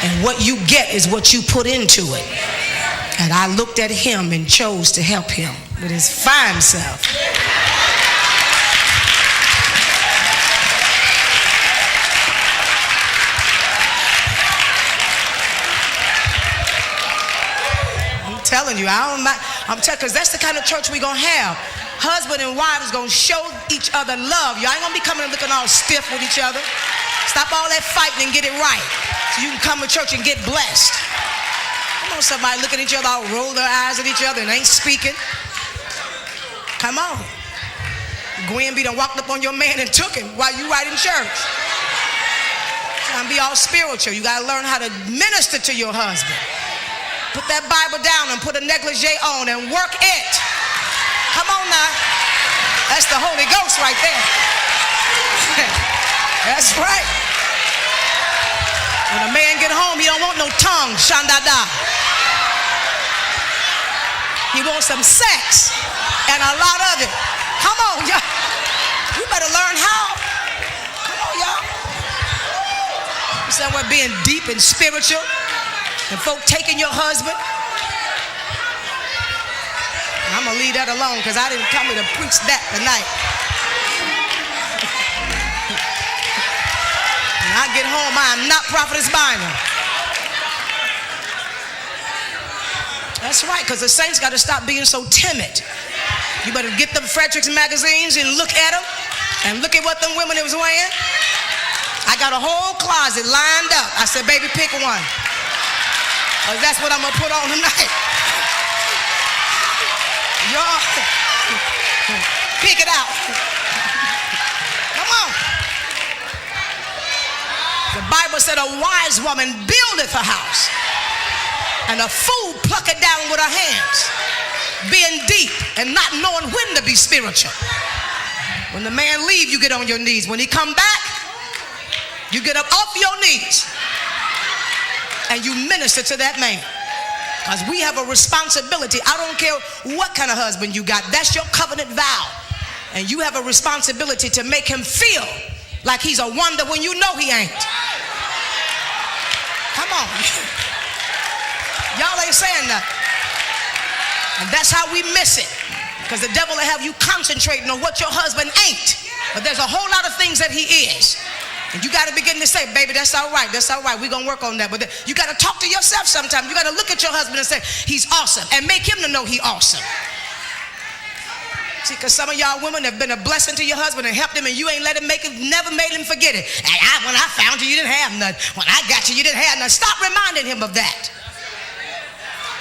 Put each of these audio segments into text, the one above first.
And what you get is what you put into it. And I looked at him and chose to help him with his fine self. I'm telling you, because that's the kind of church we're going to have. Husband and wife is going to show each other love. Y'all ain't going to be coming and looking all stiff with each other. Stop all that fighting and get it right so you can come to church and get blessed. Come on, somebody look at each other, all roll their eyes at each other and ain't speaking. Come on. Gwen be done walked up on your man and took him while you right in church. Trying to be all spiritual. You got to learn how to minister to your husband. Put that Bible down and put a negligee on and work it. Come on now. That's the Holy Ghost right there. That's right. When a man get home, he don't want no tongue, shandada. He wants some sex and a lot of it. Come on, y'all. You better learn how. Come on, y'all. You somewhere being deep and spiritual and folk taking your husband. I'm going to leave that alone because I didn't come here to preach that tonight. When I get home, I am not Prophetess Bynum. That's right, because the saints got to stop being so timid. You better get them Fredericks magazines and look at them and look at what them women was wearing. I got a whole closet lined up. I said, baby, pick one. Because that's what I'm going to put on tonight. Y'all, pick it out. Come on. The Bible said a wise woman buildeth a house, and a fool plucketh down with her hands, being deep and not knowing when to be spiritual. When the man leave, you get on your knees. When he come back, you get up off your knees and you minister to that man. Because we have a responsibility. I don't care what kind of husband you got. That's your covenant vow. And you have a responsibility to make him feel like he's a wonder when you know he ain't. Come on. Y'all ain't saying nothing. And that's how we miss it. Because the devil will have you concentrating on what your husband ain't. But there's a whole lot of things that he is. And you got to begin to say, baby, that's all right. That's all right. We're going to work on that. But you got to talk to yourself sometimes. You got to look at your husband and say, he's awesome. And make him to know he's awesome. See, because some of y'all women have been a blessing to your husband and helped him, and you ain't let him never made him forget it. And when I found you, you didn't have nothing. When I got you, you didn't have nothing. Stop reminding him of that.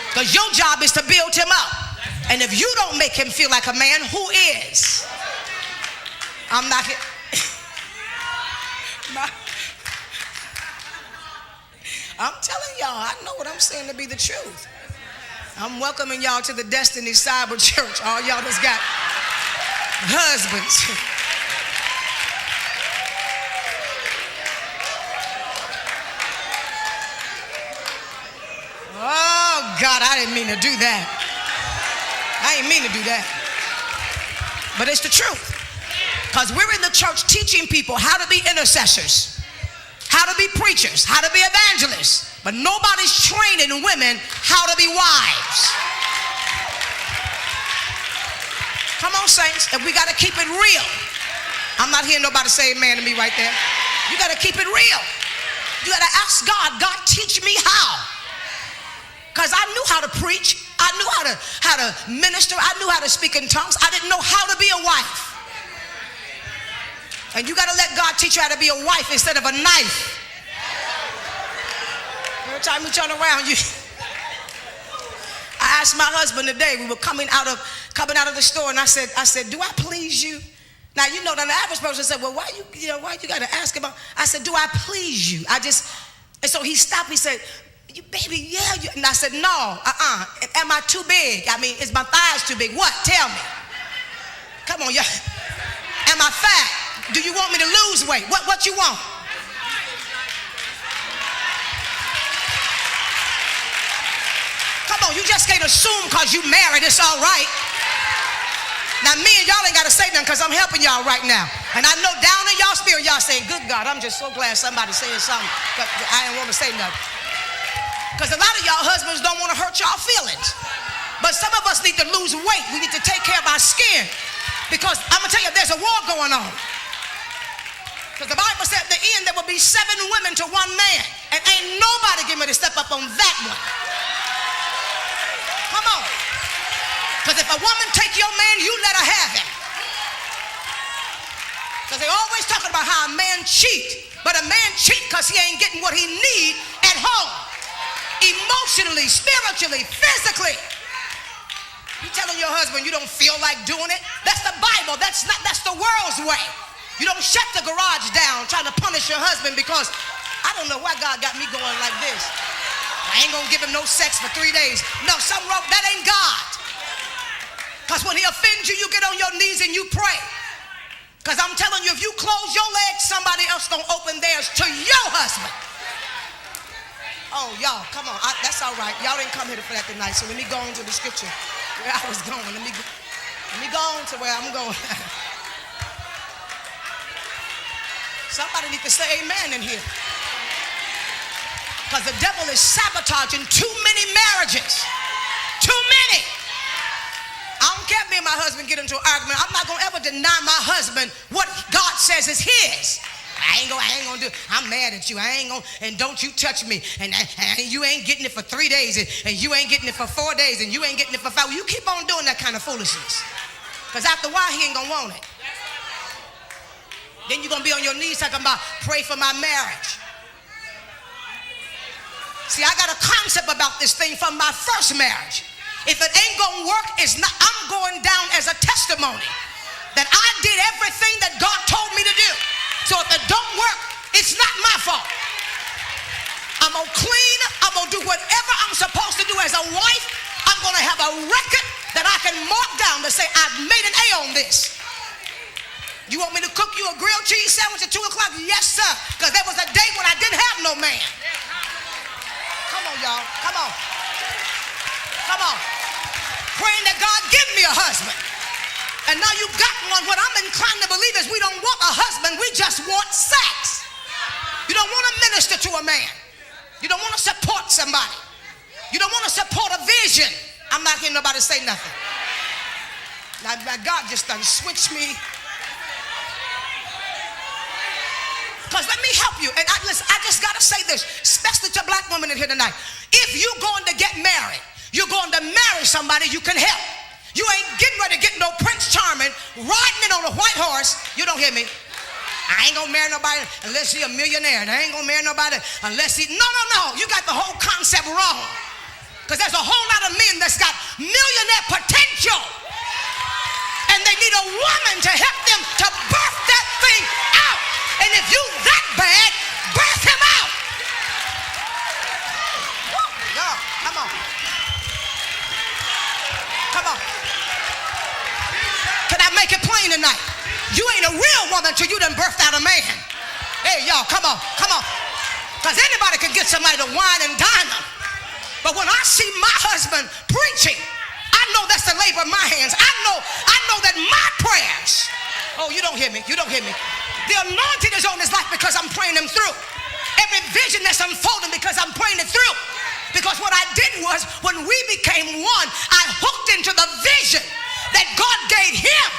Because your job is to build him up. And if you don't make him feel like a man, who is? I'm not here. I'm telling y'all, I know what I'm saying to be the truth. I'm welcoming y'all to the Destiny Cyber Church. All y'all that's got husbands. Oh, God, I didn't mean to do that. I didn't mean to do that. But it's the truth. Because we're in the church teaching people how to be intercessors, how to be preachers, how to be evangelists. But nobody's training women how to be wives. Come on, saints. And we got to keep it real. I'm not hearing nobody say amen to me right there. You got to keep it real. You got to ask God, God, teach me how. Because I knew how to preach. I knew how to minister. I knew how to speak in tongues. I didn't know how to be a wife. And you got to let God teach you how to be a wife instead of a knife. Every time you turn around, I asked my husband today, we were coming out of the store, and I said, do I please you? Now, you know, the average person said, well, why you got to ask about? I said, do I please you? And so he stopped. He said, baby, yeah. And I said, no, Am I too big? I mean, is my thighs too big? What? Tell me. Come on, y'all. Am I fat? Do you want me to lose weight? What you want? Come on, you just can't assume because you married it's all right. Now me and y'all ain't got to say nothing because I'm helping y'all right now. And I know down in y'all spirit, y'all saying, good God, I'm just so glad somebody saying something. But I didn't want to say nothing. Because a lot of y'all husbands don't want to hurt y'all feelings. But some of us need to lose weight. We need to take care of our skin. Because I'm going to tell you, there's a war going on. Because the Bible said at the end there will be 7 women to 1 man. And ain't nobody getting ready to step up on that one. Come on. Because if a woman take your man, you let her have him. Because they always talking about how a man cheat. But a man cheat because he ain't getting what he need at home. Emotionally, spiritually, physically. You telling your husband you don't feel like doing it? That's the Bible. That's the world's way. You don't shut the garage down trying to punish your husband because I don't know why God got me going like this. I ain't gonna give him no sex for 3 days. No, something wrong. That ain't God. Because when he offends you, you get on your knees and you pray. Because I'm telling you, if you close your legs, somebody else gonna open theirs to your husband. Oh, y'all, come on. That's all right. Y'all didn't come here for that tonight. So let me go on to the scripture where I was going. Let me go on to where I'm going. Somebody need to say amen in here. Because the devil is sabotaging too many marriages. Too many. I don't care if me and my husband get into an argument. I'm not going to ever deny my husband what God says is his. I ain't gonna do it. I'm mad at you. I ain't gonna, and don't you touch me. And you ain't getting it for 3 days. And you ain't getting it for 4 days. And you ain't getting it for 5. Well, you keep on doing that kind of foolishness. Because after a while, he ain't gonna want it. Then you're gonna be on your knees talking about pray for my marriage. See, I got a concept about this thing from my first marriage. If it ain't gonna work, it's not. I'm going down as a testimony that I did everything that God told me to do. So if it don't work, it's not my fault. I'm gonna clean. I'm gonna do whatever I'm supposed to do as a wife. I'm gonna have a record that I can mark down to say I've made an A on this. You want me to cook you a grilled cheese sandwich at 2 o'clock? Yes, sir. Because there was a day when I didn't have no man. Come on, y'all. Come on. Come on. Praying that God give me a husband. And now you got one. What I'm inclined to believe is we don't want a husband. We just want sex. You don't want to minister to a man. You don't want to support somebody. You don't want to support a vision. I'm not hearing nobody say nothing. Now God just done switched me. Because let me help you. And listen, I just got to say this, especially to black women in here tonight. If you're going to get married, you're going to marry somebody you can help. You ain't getting ready to get no Prince Charming riding in on a white horse. You don't hear me? I ain't gonna marry nobody unless he's a millionaire. And I ain't gonna marry nobody unless he... No. You got the whole concept wrong. Because there's a whole lot of men that's got millionaire potential. And they need a woman to help them to birth that thing out. And if you that bad, birth him out. Woo, y'all, come on. Come on. Can I make it plain tonight? You ain't a real woman till you done birthed out a man. Hey, y'all, come on. Because anybody can get somebody to wine and dine them. But when I see my husband preaching, I know that's the labor of my hands. I know that my prayers. Oh, you don't hear me. The anointing is on his life because I'm praying him through. Every vision that's unfolding because I'm praying it through. Because what I did was, when we became one, I hooked into the vision that God gave him.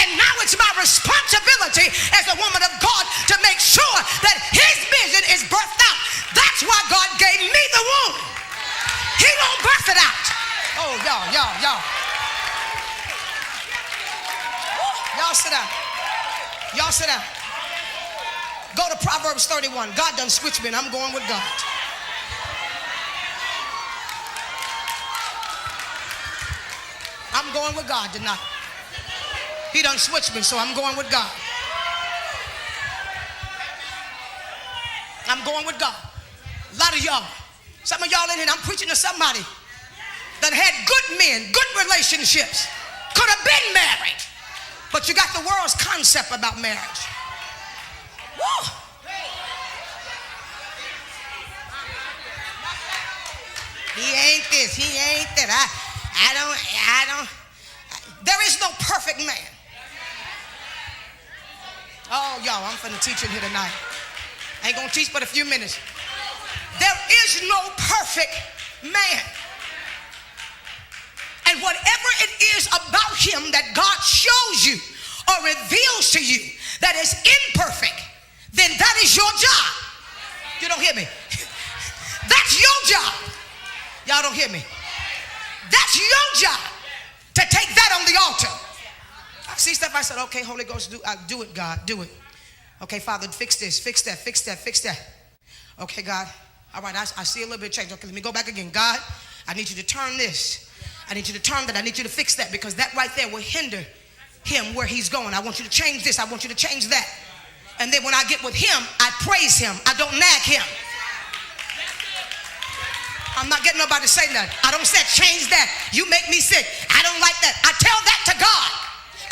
And now it's my responsibility as a woman of God to make sure that his vision is birthed out. That's why God gave me the womb. He won't birth it out. Oh, y'all. Y'all sit down. Y'all sit down. Go to Proverbs 31. God done switched me and I'm going with God. I'm going with God tonight. He done switched me, so I'm going with God. I'm going with God. A lot of y'all, some of y'all in here, I'm preaching to somebody that had good men, good relationships, could have been married, but you got the world's concept about marriage. Woo! He ain't this, he ain't that. I don't. There is no perfect man. Oh, y'all, I'm finna teach in here tonight. I ain't gonna teach but a few minutes. There is no perfect man. And whatever it is about him that God shows you or reveals to you that is imperfect, then that is your job. You don't hear me? That's your job. Y'all don't hear me? That's your job to take that on the altar. I see stuff, I said, okay, Holy Ghost, do it, God, do it. Okay, Father, fix this, fix that, fix that, fix that. Okay, God, all right, I see a little bit of change. Okay, let me go back again. God, I need you to turn this. I need you to turn that. I need you to fix that, because that right there will hinder him where he's going. I want you to change this. I want you to change that. And then when I get with him, I praise him. I don't nag him. I'm not getting nobody to say nothing. I don't say change that. You make me sick. I don't like that. I tell that to God,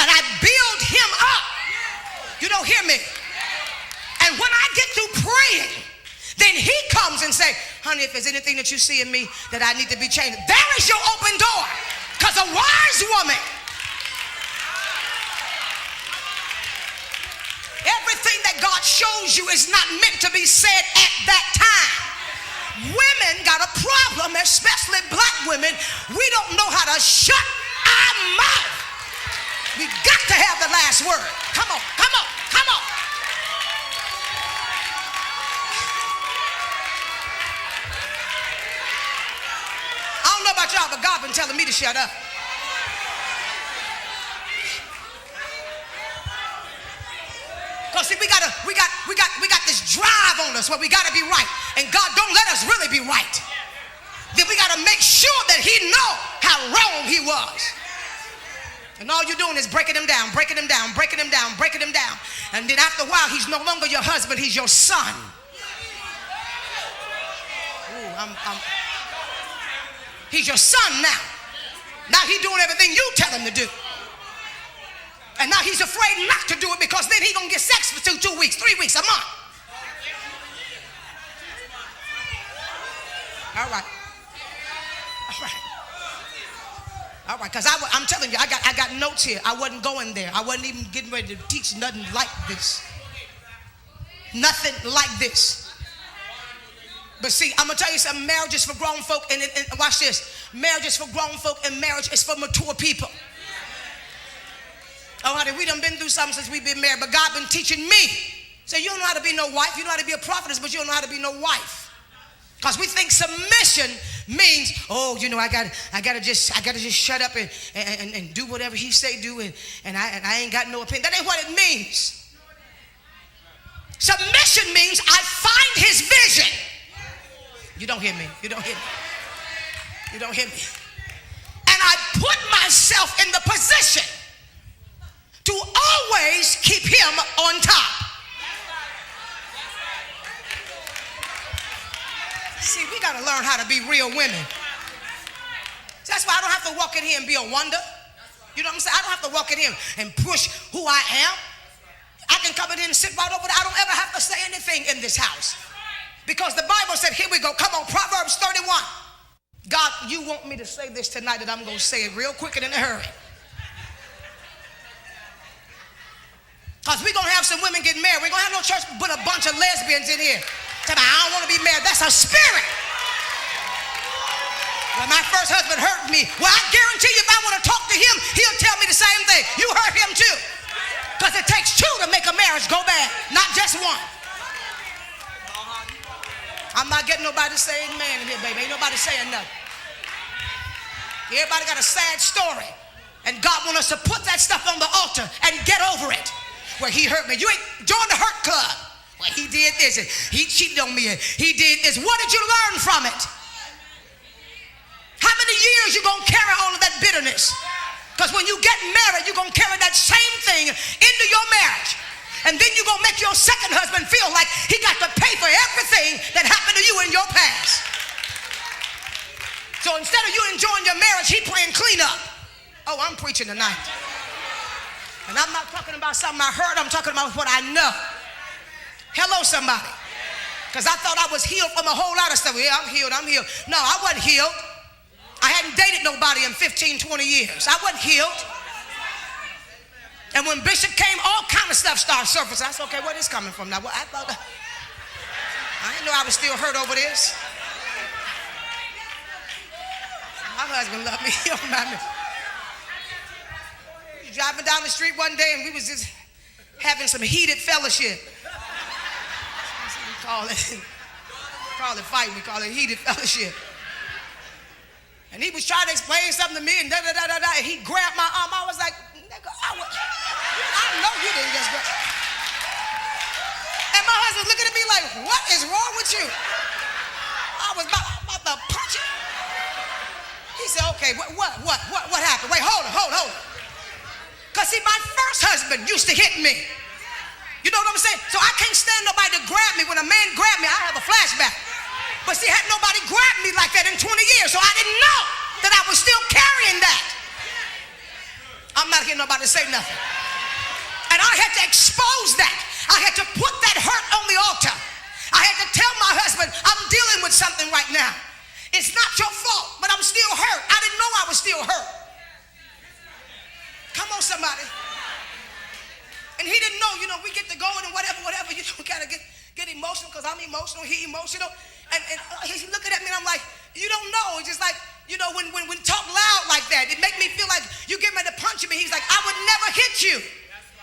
and I build him up. You don't hear me? And when I get through praying, then he comes and say, honey, if there's anything that you see in me that I need to be changed, there is your open door. Because a wise woman, everything that God shows you is not meant to be said at that time. Women got a problem, especially black women. We don't know how to shut our mouth. We got to have the last word. Come on, come on, come on. I don't know about y'all, but God been telling me to shut up. Because see, we got this drive on us where we got to be right, and God don't let us really be right. Then we got to make sure that he know how wrong he was. And all you're doing is breaking him down, breaking him down, breaking him down, breaking him down. And then after a while, he's no longer your husband, he's your son. Ooh, he's your son now. Now he's doing everything you tell him to do. And now he's afraid not to do it, because then he's going to get sex for 2 weeks, 3 weeks, a month. All right. All right. All right, because I'm telling you, I got notes here. I wasn't going there. I wasn't even getting ready to teach nothing like this. Nothing like this. But see, I'm going to tell you something. Marriage is for grown folk, and watch this. Marriage is for grown folk, and marriage is for mature people. Oh, honey, we done been through something since we've been married, but God been teaching me. So you don't know how to be no wife. You know how to be a prophetess, but you don't know how to be no wife. Because we think submission means, oh, you know, I gotta just shut up and do whatever he say do, and I ain't got no opinion. That ain't what it means. Submission means I find his vision. You don't hear me. You don't hear me. You don't hear me. And I put myself in the position to always keep him on top. See, we got to learn how to be real women. That's why I don't have to walk in here and be a wonder. You know what I'm saying? I don't have to walk in here and push who I am. I can come in here and sit right over there. I don't ever have to say anything in this house. Because the Bible said, here we go. Come on, Proverbs 31. God, you want me to say this tonight, that I'm going to say it real quick and in a hurry. Because we're going to have some women get married. We're going to have no church but a bunch of lesbians in here. Tell me, I don't want to be married. That's a spirit. Well, my first husband hurt me. Well, I guarantee you, if I want to talk to him, he'll tell me the same thing. You hurt him too. Because it takes 2 to make a marriage go bad, not just 1. I'm not getting nobody to say amen in here, baby. Ain't nobody saying nothing. Everybody got a sad story. And God wants us to put that stuff on the altar and get over it. Where he hurt me. You ain't join the hurt club. Well, he did this and he cheated on me and he did this. What did you learn from it? How many years you gonna carry all of that bitterness? Because when you get married, you're gonna carry that same thing into your marriage. And then you're gonna make your second husband feel like he got to pay for everything that happened to you in your past. So instead of you enjoying your marriage, he playing cleanup. Oh, I'm preaching tonight. And I'm not talking about something I heard. I'm talking about what I know. Hello, somebody. Because I thought I was healed from a whole lot of stuff. Yeah, I'm healed. No, I wasn't healed. I hadn't dated nobody in 15, 20 years. I wasn't healed. And when Bishop came, all kind of stuff started surfacing. I said, okay, where is this coming from now? Well, I didn't know I was still hurt over this. My husband loved me. He don't mind me. We was driving down the street one day and we was just having some heated fellowship. We call it fighting. We call it heated fellowship. And he was trying to explain something to me and da-da-da-da-da. And he grabbed my arm. I was like, nigga, I know you didn't just grab. And my husband looking at me like, what is wrong with you? I was about to punch him. He said, okay, what happened? Wait, hold on. Because see, my first husband used to hit me. You know what I'm saying? So I can't stand nobody to grab me. When a man grabbed me, I have a flashback. But see, had nobody grabbed me like that in 20 years, so I didn't know that I was still carrying that. I'm not hearing nobody say nothing. And I had to expose that. I had to put that hurt on the altar. I had to tell my husband, I'm dealing with something right now. It's not your fault, but I'm still hurt. I didn't know I was still hurt. Come on, somebody. And he didn't know, we get to going and whatever, you gotta get emotional because I'm emotional, he emotional. And he's looking at me and I'm like, you don't know. It's just like, when talk loud like that, it make me feel like you get ready to punch me. He's like, I would never hit you.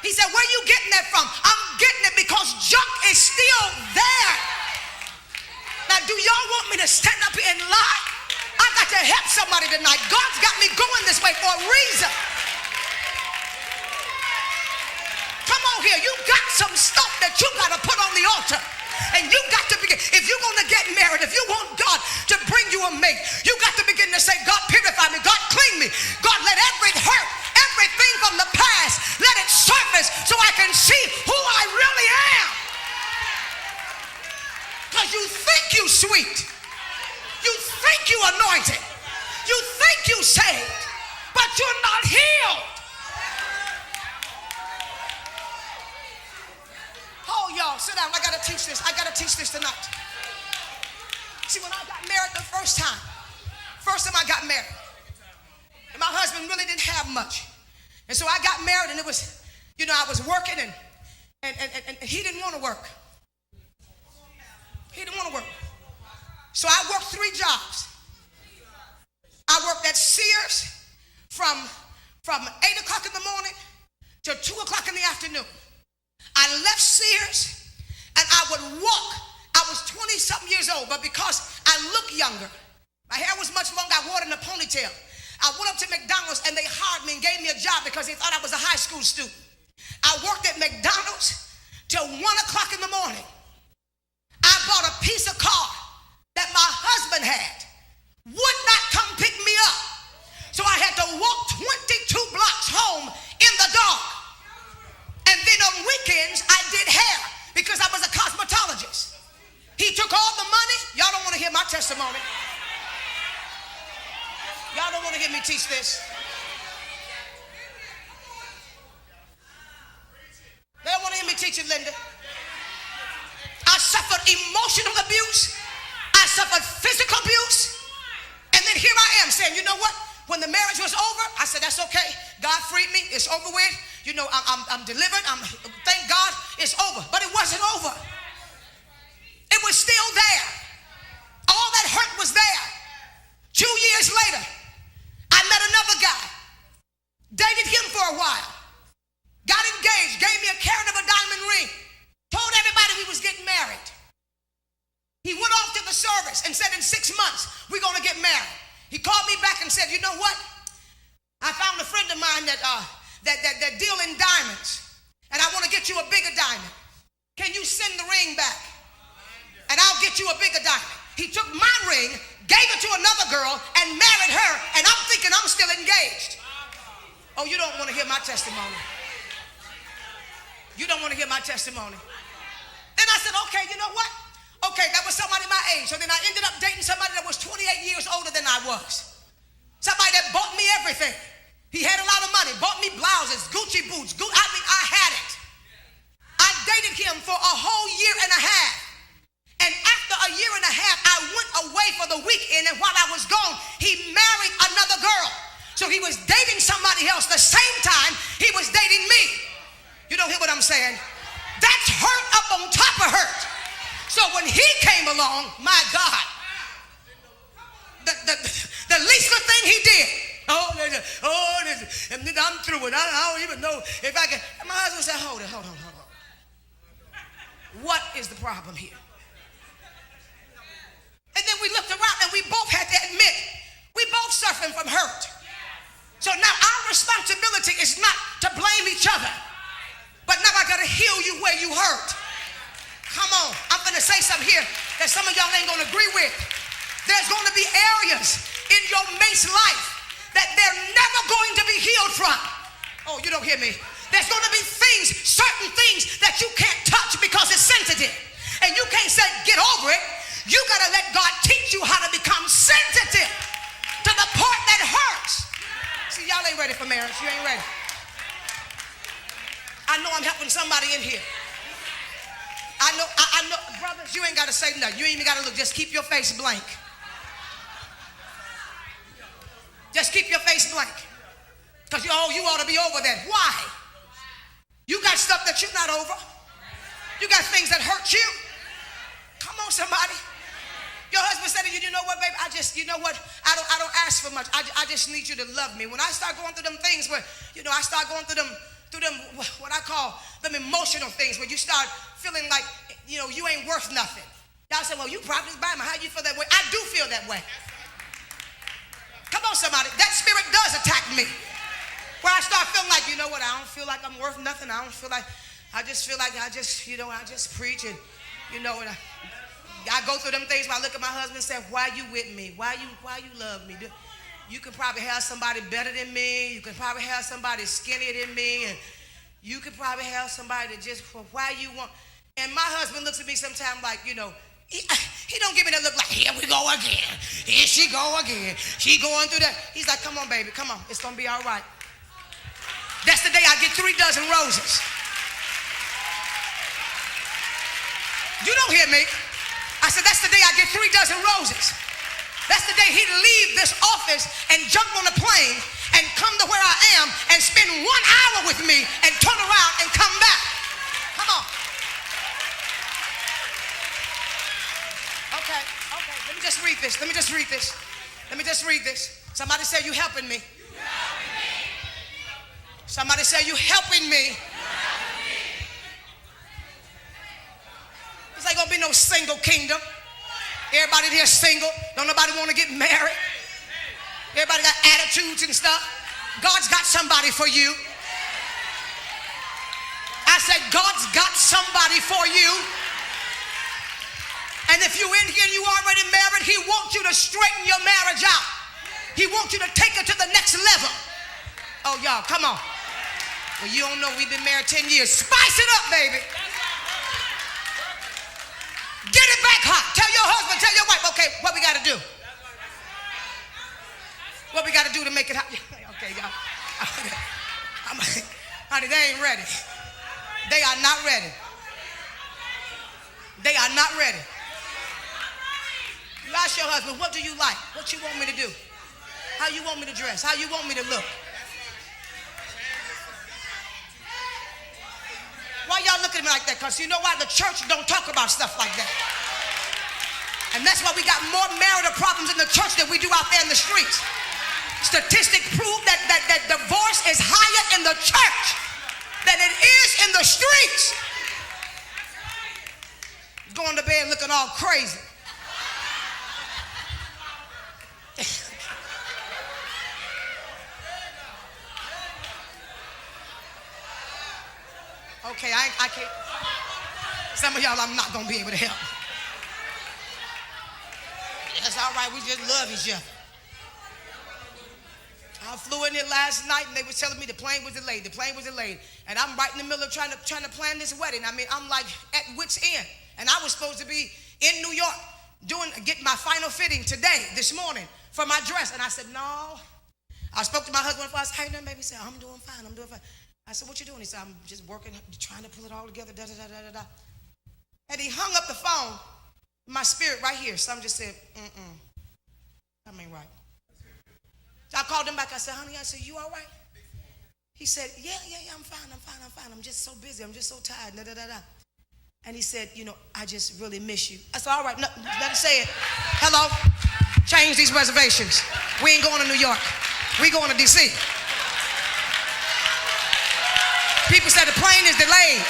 He said, where you getting that from? I'm getting it because junk is still there. Now, do y'all want me to stand up here and lie? I got to help somebody tonight. God's got me going this way for a reason. Come on here. You got some stuff that you got to put on the altar. And you got to begin, if you're going to get married, if you want God to bring you a mate, you got to begin to say, God, purify me. God, clean me. God, let every hurt, everything from the past, let it surface so I can see who I really am. Because you think you sweet. You think you anointed. You think you saved. But you're not healed. Oh, y'all, sit down. I got to teach this. I got to teach this tonight. See, when I got married the first time I got married, and my husband really didn't have much. And so I got married, and it was, I was working, and he didn't want to work. He didn't want to work. So I worked 3 jobs. I worked at Sears from 8 o'clock in the morning to 2 o'clock in the afternoon. I left Sears and I would walk. I was 20-something years old, but because I look younger, my hair was much longer, I wore it in a ponytail. I went up to McDonald's and they hired me and gave me a job because they thought I was a high school student. I worked at McDonald's till 1 o'clock in the morning. I bought a piece of car that my husband had, would not come pick me up. So I had to walk 22 blocks home in the dark. And then on weekends, I did hair because I was a cosmetologist. He took all the money. Y'all don't want to hear my testimony. Y'all don't want to hear me teach this. They don't want to hear me teach it, Linda. I suffered emotional abuse. I suffered physical abuse. And then here I am saying, you know what? When the marriage was over, I said, that's okay. God freed me. It's over with. I'm delivered. Thank God it's over. But it wasn't over. It was still there. All that hurt was there. 2 years later, I met another guy. Dated him for a while. Got engaged. Gave me a carat of a diamond ring. Told everybody we was getting married. He went off to the service and said in 6 months, we're going to get married. He called me back and said, you know what? I found a friend of mine that deal in diamonds, and I want to get you a bigger diamond. Can you send the ring back? And I'll get you a bigger diamond. He took my ring, gave it to another girl, and married her, and I'm thinking I'm still engaged. Oh, you don't want to hear my testimony. You don't want to hear my testimony. Then I said, okay, you know what? Okay, that was somebody my age. So then I ended up dating somebody that was 28 years older than I was. Somebody that bought me everything. He had a lot of money, bought me blouses, Gucci boots. I had it. I dated him for a whole year and a half. And after a year and a half, I went away for the weekend, and while I was gone, he married another girl. So he was dating somebody else the same time he was dating me. You don't hear what I'm saying? That's hurt up on top of hurt. So when he came along, my God, the least good thing he it. I don't even know if I can. And my husband said, hold it. What is the problem here? And then we looked around and we both had to admit, we both suffering from hurt. So now our responsibility is not to blame each other, but now I got to heal you where you hurt. Come on, I'm going to say something here that some of y'all ain't going to agree with. There's going to be areas in your mate's life that they're never going to be healed from. Oh, you don't hear me. There's going to be things, certain things that you can't touch because it's sensitive. And you can't say, get over it. You got to let God teach you how to become sensitive to the part that hurts. See, y'all ain't ready for marriage. You ain't ready. I know I'm helping somebody in here. I know, brothers, you ain't got to say nothing. You ain't even got to look. Just keep your face blank. Just keep your face blank. Because you ought to be over that. Why? You got stuff that you're not over. You got things that hurt you. Come on, somebody. Your husband said to you, you know what, baby? I don't ask for much. I just need you to love me. When I start going through them things where, I start going through them, what I call them emotional things, where you start feeling like, you ain't worth nothing. Y'all say, well, you Prophetess Bynum, how you feel that way? I do feel that way. Come on, somebody. That spirit does attack me. Where I start feeling like, I don't feel like I'm worth nothing. I just feel like I just preach and, and I go through them things where I look at my husband and say, why you with me? Why you love me? You could probably have somebody better than me. You could probably have somebody skinnier than me. And you could probably have somebody that just, why you want. And my husband looks at me sometimes like, he don't give me that look like, here we go again. Here she go again. She going through that. He's like, come on, baby, come on. It's going to be all right. That's the day I get 3 dozen roses. You don't hear me. I said, that's the day I get 3 dozen roses. That's the day he'd leave this office and jump on a plane and come to where I am and spend 1 hour with me and turn around and come back. Come on. Okay. Let me just read this. Somebody say, you helping me. Somebody say, you helping me. This ain't gonna be no single kingdom. Everybody here single. Don't nobody want to get married. Everybody got attitudes and stuff. God's got somebody for you. I said, God's got somebody for you. And if you're in here and you already married, he wants you to straighten your marriage out. He wants you to take it to the next level. Oh, y'all, come on. Well, you don't know we've been married 10 years. Spice it up, baby. Get it back hot. Tell your husband, tell your wife, okay, what we got to do? What we got to do to make it hot? Okay, y'all. Honey, they ain't ready. They are not ready. They are not ready. You ask your husband, what do you like? What you want me to do? How you want me to dress? How you want me to look? Why y'all looking at me like that? Because you know why? The church don't talk about stuff like that. And that's why we got more marital problems in the church than we do out there in the streets. Statistics prove that divorce is higher in the church than it is in the streets. Going to bed looking all crazy. Okay, I can't. Some of y'all I'm not going to be able to help. That's all right. We just love each other. I flew in here last night and they were telling me the plane was delayed. And I'm right in the middle of trying to plan this wedding. I mean, I'm like at wit's end. And I was supposed to be in New York getting my final fitting this morning for my dress. And I said, no. I spoke to my husband first. Hey, no, baby. He said, I'm doing fine. I said, what you doing? He said, I'm just working, trying to pull it all together, da-da-da-da-da-da. And he hung up the phone, my spirit right here. Some just said, that ain't right. So I called him back. I said, honey, you all right? He said, yeah, I'm fine. I'm just so busy. I'm just so tired, da-da-da-da. And he said, I just really miss you. I said, all right, no, let him say it. Hello, change these reservations. We ain't going to New York. We going to D.C. People said the plane is delayed.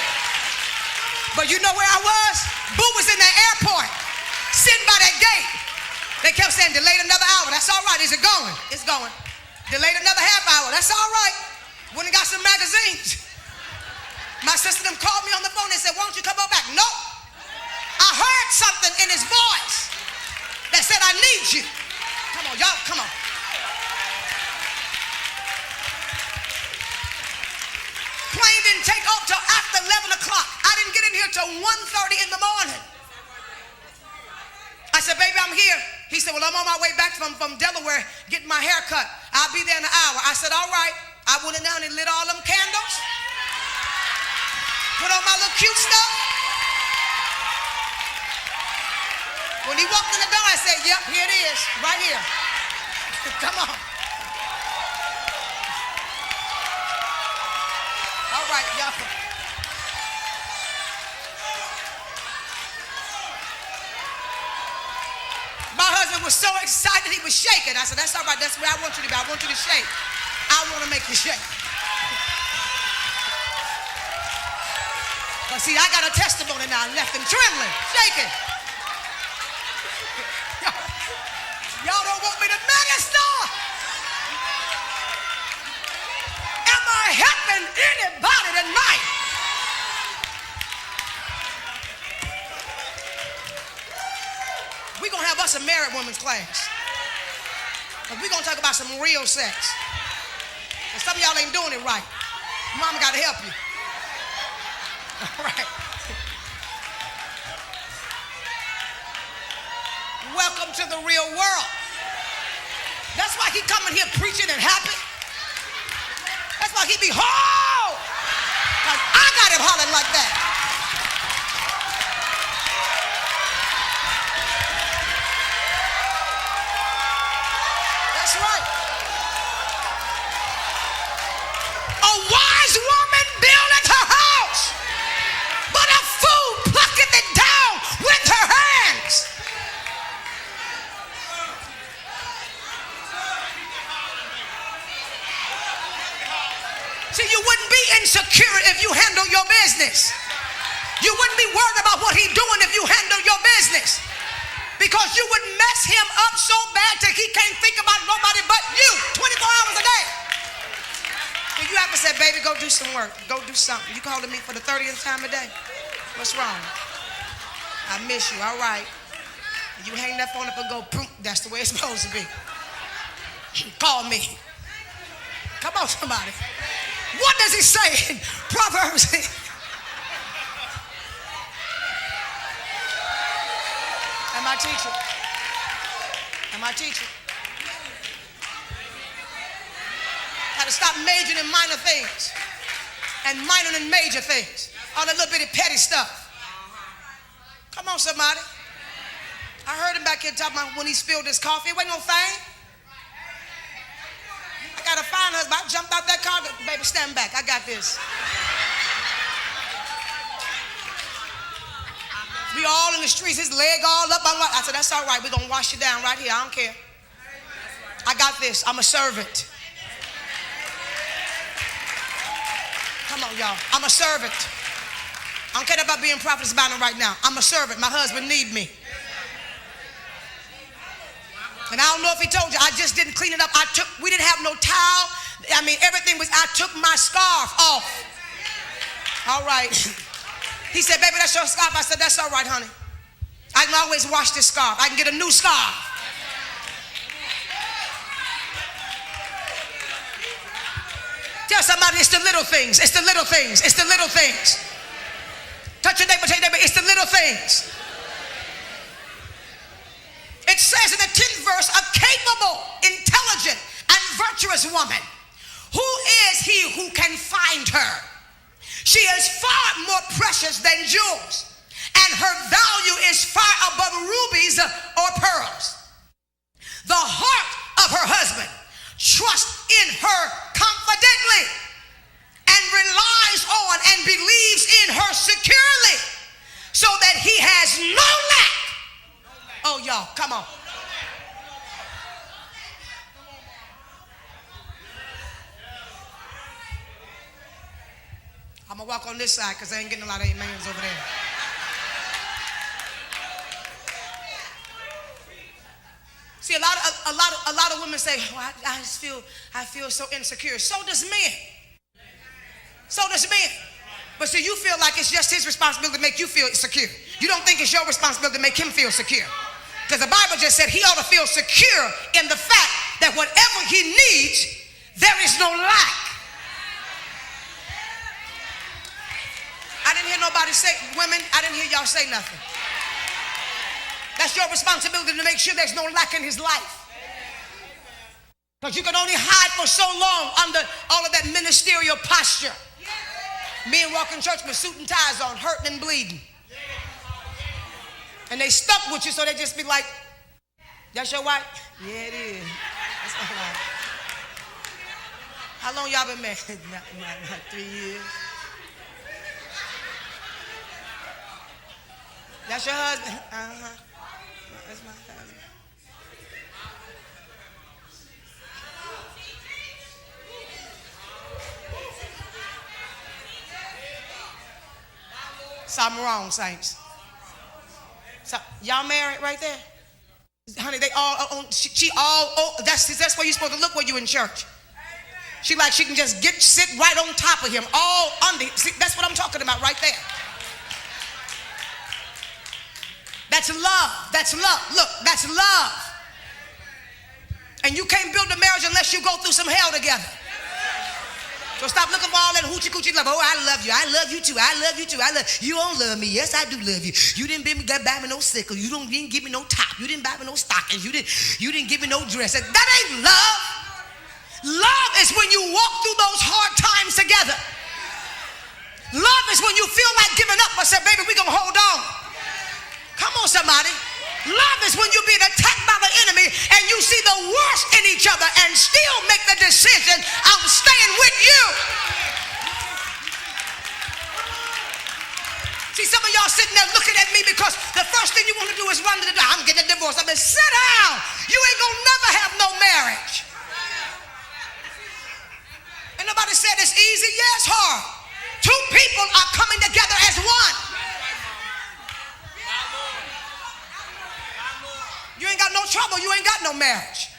But you know where I was? Boo was in the airport, sitting by that gate. They kept saying, delayed another hour. That's all right. Is it going? It's going. Delayed another half hour. That's all right. Went and got some magazines. My sister them called me on the phone and said, won't you come on back? Nope. I heard something in his voice that said, I need you. Come on, y'all, come on. Plane didn't take off till after 11 o'clock. I didn't get in here till 1:30 in the morning. I said, baby, I'm here. He said, well, I'm on my way back from Delaware getting my hair cut. I'll be there in an hour. I said, all right. I went in down and lit all them candles. Put on my little cute stuff. When he walked in the door, I said, yep, here it is, right here. Come on. All right, y'all. My husband was so excited, he was shaking. I said, that's all right, that's where I want you to be. I want you to shake. I want to make you shake. But see, I got a testimony now. I left him trembling, shaking. Y'all don't want me to minister. Am I helping anybody tonight? We're going to have us a married women's class. But we're going to talk about some real sex. And some of y'all ain't doing it right. Mama got to help you. All right. Welcome to the real world. That's why he coming here preaching and happy. That's why he be ho! Because I got him hollering like that. That's right. A wise woman buildeth her house, but a fool plucketh it down with her hands. See, you wouldn't be insecure if you handle your business. You wouldn't be worried about what he's doing if you handle your business. Because you would mess him up so bad that he can't think about nobody but you 24 hours a day. So you have to say, baby, go do some work. Go do something. You calling me for the 30th time a day? What's wrong? I miss you. All right. You hang that phone up and go, boom. That's the way it's supposed to be. Call me. Come on, somebody. What does he say in Proverbs? Am I teaching? Am I teaching? Had to stop majoring in minor things and minoring in major things. All that little bitty petty stuff. Come on, somebody. I heard him back here talking about when he spilled his coffee. It wasn't no thing. I got a fine husband. I jumped out that car. Baby, stand back. I got this. We all in the streets, his leg all up. I said, that's all right. We're going to wash you down right here. I don't care. I got this. I'm a servant. Come on, y'all. I'm a servant. I don't care about being Prophetess Bynum right now. I'm a servant. My husband need me. And I don't know if he told you, I just didn't clean it up. We didn't have no towel. I mean, everything was, I took my scarf off. All right. He said, baby, that's your scarf. I said, that's all right, honey. I can always wash this scarf. I can get a new scarf. Tell somebody it's the little things. It's the little things. It's the little things. Touch your neighbor, tell your neighbor, it's the little things. It says in the 10th verse, a capable, intelligent, and virtuous woman. Who is he who can find her? She is far more precious than jewels, and her value is far above rubies or pearls. The heart of her husband trusts in her confidently and relies on and believes in her securely, so that he has no lack. Oh, y'all, come on. I'm going to walk on this side because I ain't getting a lot of amens over there. See, a lot of women say, oh, I feel so insecure. So does men. So does men. But see, you feel like it's just his responsibility to make you feel secure. You don't think it's your responsibility to make him feel secure. Because the Bible just said he ought to feel secure in the fact that whatever he needs, there is no lack. I didn't hear nobody say, women, I didn't hear y'all say nothing. That's your responsibility to make sure there's no lack in his life. Because you can only hide for so long under all of that ministerial posture. Men walk in church with suit and ties on, hurting and bleeding. And they stuck with you, so they just be like, that's your wife? Yeah, it is. That's my wife. How long y'all been married? Not 3 years. That's your husband? Uh-huh. That's my husband. Something wrong, saints. So, y'all married right there? Honey, they all on, she all, that's where you're supposed to look when you're in church. She can just sit right on top of him, all under. See, that's what I'm talking about right there. That's love. That's love. Look, that's love. And you can't build a marriage unless you go through some hell together. So stop looking for all that hoochie coochie love. Oh, I love you. I love you too. I love you too. You don't love me. Yes, I do love you. You didn't buy me no sickle. You didn't give me no top. You didn't buy me no stockings. You didn't give me no dress. That ain't love. Love is when you walk through those hard times together. Love is when you feel like giving up, but say, baby, we're going to hold on. Come on, somebody. Love is when you're being attacked by the enemy and you see the worst in each other and still make the decision, I'm staying with you. See, some of y'all sitting there looking at me because the first thing you want to do is run to the door. I'm getting a divorce. I mean, sit down. You ain't going to never have no marriage. And nobody said it's easy. Yeah, it's hard. Two people are coming together as one. You ain't got no trouble. You ain't got no marriage.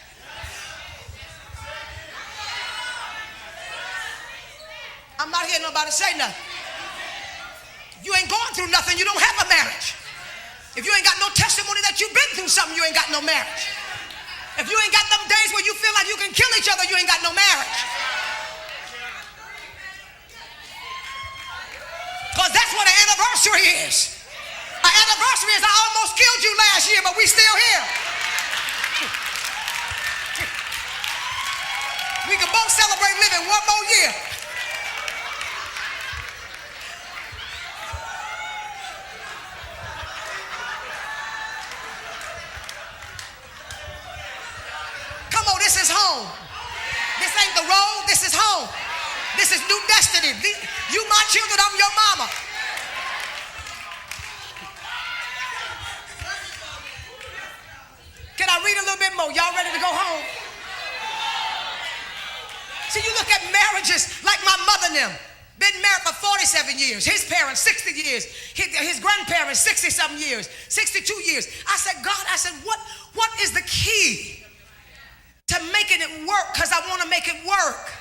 I'm not hearing nobody say nothing. You ain't going through nothing. You don't have a marriage. If you ain't got no testimony that you've been through something, you ain't got no marriage. If you ain't got them days where you feel like you can kill each other, you ain't got no marriage. Because that's what an anniversary is. An anniversary is I almost killed you last year, but we still here. We can both celebrate living one more year. Come on, this is home. This ain't the road, this is home. This is new destiny. You my children, I'm your mama. Can I read a little bit more? Y'all ready to go home? See, you look at marriages like my mother and them. Been married for 47 years. His parents, 60 years. His grandparents, 60-something years. 62 years. I said, God, what is the key to making it work? Because I want to make it work.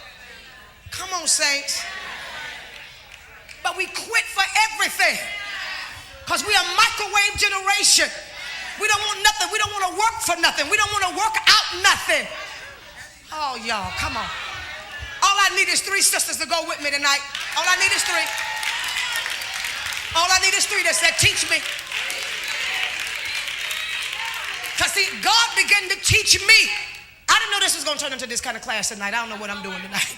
Come on, saints. But we quit for everything. Because we are a microwave generation. We don't want nothing. We don't want to work for nothing. We don't want to work out nothing. Oh, y'all, come on. All I need is 3 sisters to go with me tonight. All I need is 3. All I need is 3 that said, teach me. Because see, God began to teach me. I didn't know this was going to turn into this kind of class tonight. I don't know what I'm doing tonight.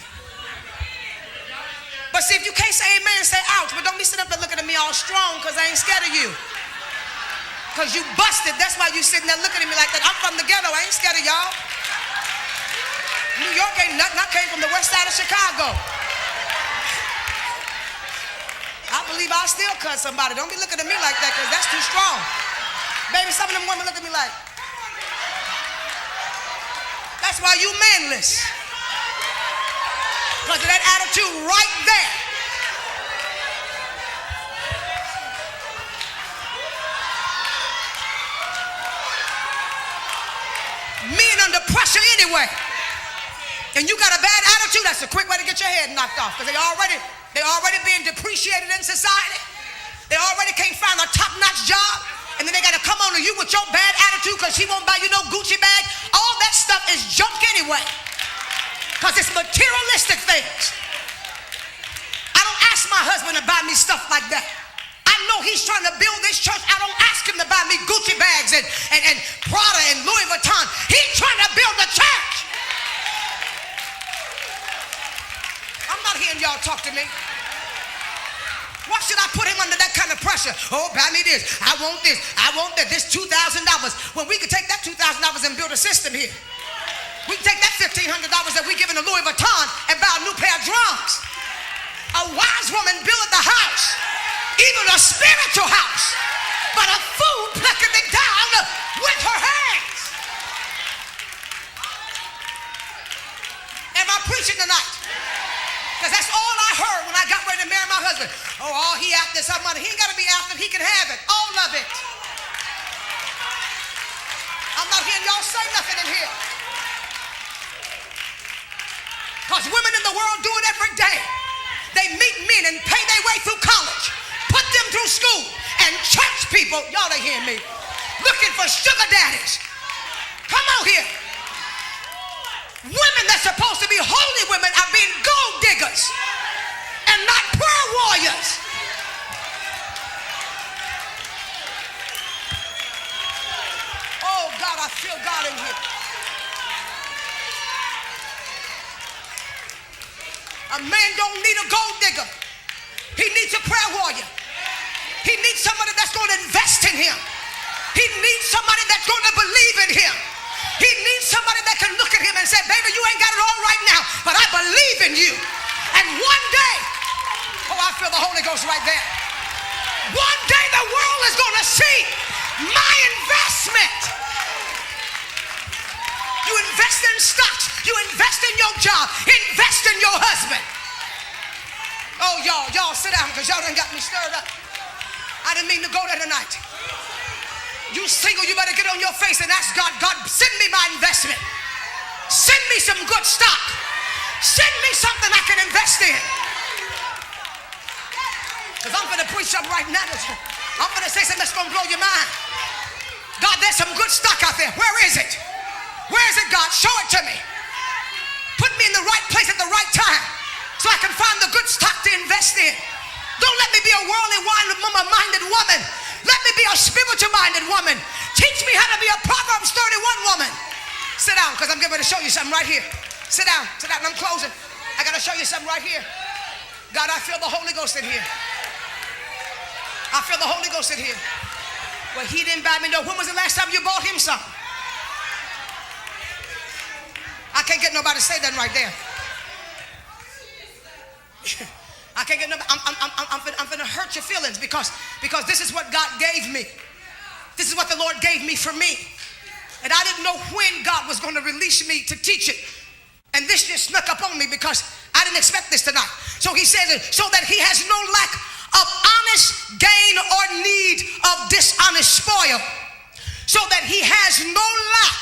But see, if you can't say amen, say ouch. But don't be sitting up there looking at me all strong because I ain't scared of you. Because you busted. That's why you sitting there looking at me like that. I'm from the ghetto. I ain't scared of y'all. New York ain't nothing. I came from the west side of Chicago. I believe I'll still cut somebody. Don't be looking at me like that because that's too strong. Baby, some of them women look at me like, that's why you manless. Because of that attitude right there. Men under pressure anyway. And you got a bad attitude, that's a quick way to get your head knocked off, because they already being depreciated in society. They already can't find a top-notch job, and then they got to come on to you with your bad attitude because he won't buy you no Gucci bag. All that stuff is junk anyway, because it's materialistic things. I don't ask my husband to buy me stuff like that. I know he's trying to build this church. I don't ask him to buy me Gucci bags and Prada and Louis Vuitton. He's trying to build the church. I'm not hearing y'all talk to me. Why should I put him under that kind of pressure? Oh, buy me this. I want this. I want that. This $2,000. When we could take that $2,000 and build a system here. We can take that $1,500 that we giving to Louis Vuitton and buy a new pair of drums. A wise woman buildeth the house, even a spiritual house, but a fool plucketh it down with her hands. Am I preaching tonight? Because that's all I heard when I got ready to marry my husband. Oh, all he after some money. He ain't got to be after. He can have it. All of it. I'm not hearing y'all say nothing in here. Because women in the world do it every day. They meet men and pay their way through college, put them through school, and church people, y'all ain't hearing me, looking for sugar daddies. Come on here. Women that's supposed to be holy women are being gold diggers and not prayer warriors. Oh God, I feel God in here. A man don't need a gold digger. He needs a prayer warrior. He needs somebody that's going to invest in him. He needs somebody that's going to believe in him. He needs somebody that can look at him and say, baby, you ain't got it all right now, but I believe in you. And one day, oh, I feel the Holy Ghost right there. One day the world is going to see my investment. You invest in stocks. You invest in your job. Invest in your husband. Oh, y'all sit down, because y'all done got me stirred up. I didn't mean to go there tonight. You single, you better get on your face and ask God, God, send me my investment. Send me some good stock. Send me something I can invest in. Because I'm going to preach something right now. I'm going to say something that's going to blow your mind. God, there's some good stock out there. Where is it? Where is it, God? Show it to me. Put me in the right place at the right time so I can find the good stock to invest in. Don't let me be a worldly, minded woman. Let me be a spiritual-minded woman. Teach me how to be a Proverbs 31 woman. Sit down, because I'm getting ready to show you something right here. Sit down, and I'm closing. I got to show you something right here. God, I feel the Holy Ghost in here. I feel the Holy Ghost in here. Well, he didn't buy me no. When was the last time you bought him something? I can't get nobody to say that right there. I can't get nobody. I'm going to hurt your feelings because this is what God gave me. This is what the Lord gave me for me. And I didn't know when God was going to release me to teach it. And this just snuck up on me because I didn't expect this tonight. So he says, so that he has no lack of honest gain or need of dishonest spoil. So that he has no lack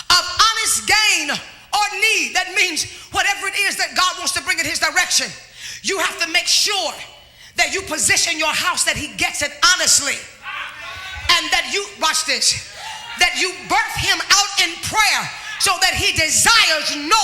of honest gain or need. That means whatever it is that God wants to bring in his direction, you have to make sure that you position your house that he gets it honestly. And that you, watch this, that you birth him out in prayer so that he desires no